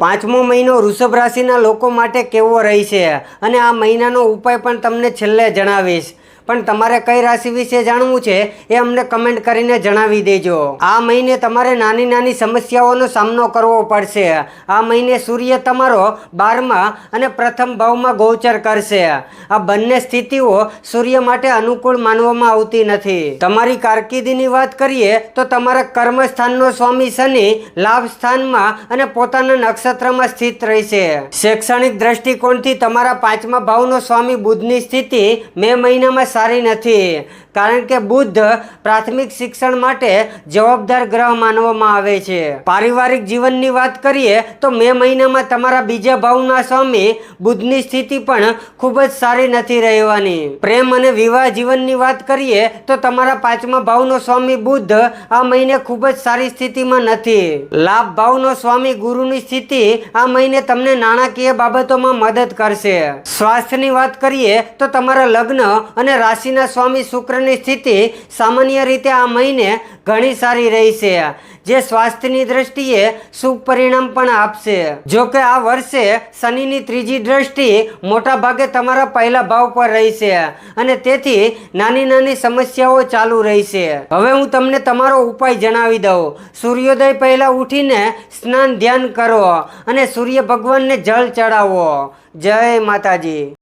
પાંચમો મહિનો વૃષભ રાશિના લોકો માટે કેવો રહેશે અને આ મહિનાનો ઉપાય પણ તમને છેલ્લે જણાવીશ, પણ તમારે કઈ રાશિ વિશે જાણવું છે એ અમને કમેન્ટ કરીને જણાવી દેજો। આ મહિને તમારે નાની નાની સમસ્યાઓનો સામનો કરવો પડશે। આ મહિને સૂર્ય તમારો 12મા અને પ્રથમ ભાવમાં ગોચર કરશે। આ બંને સ્થિતિઓ સૂર્ય માટે અનુકૂળ માનવામાં આવતી નથી। તમારી કારકિર્દીની વાત કરીએ તો તમારા કર્મસ્થાનનો સ્વામી શનિ લાભ સ્થાનમાં અને પોતાના નક્ષત્રમાં સ્થિત રહેશે। શૈક્ષણિક દ્રષ્ટિકોણથી તમારા 5મા ભાવનો સ્વામી બુધની સ્થિતિ મે મહિનામાં સારી નથી, કારણ કે બુધ પ્રાથમિક શિક્ષણ માટે જવાબદાર ગ્રહ માનવામાં આવે છે। પારિવારિક જીવનની વાત કરીએ તો મે મહિનામાં તમારા બીજા ભાવના સ્વામી બુધની સ્થિતિ પણ ખૂબ જ સારી નથી રહેવાની। પ્રેમ અને વિવાહ જીવનની વાત કરીએ તો તમારા 5મા ભાવનો સ્વામી બુધ આ મહિને ખૂબ જ સારી સ્થિતિમાં નથી। લાભ ભાવનો સ્વામી ગુરુની સ્થિતિ આ મહિને તમને નાણાકીય બાબતોમાં મદદ કરશે। સ્વાસ્થ્યની વાત કરીએ તો તમારા લગ્ન અને રાશિના સ્વામી શુક્રની સ્થિતિ સામાન્ય રીતે આ મહિને ઘણી સારી રહેશે, જે સ્વાસ્થ્યની દ્રષ્ટિએ શુભ પરિણામ પણ આપશે। જો કે આ વર્ષે શનિની ત્રીજી દ્રષ્ટિ મોટા ભાગે તમારા પહેલા ભાવ પર રહેશે અને તેથી નાની નાની સમસ્યાઓ ચાલુ રહેશે। હવે હું તમને તમારો ઉપાય જણાવી દઉં। સૂર્યોદય પહેલા ઉઠીને સ્નાન ધ્યાન કરો અને સૂર્ય ભગવાનને જળ ચડાવો। જય માતાજી।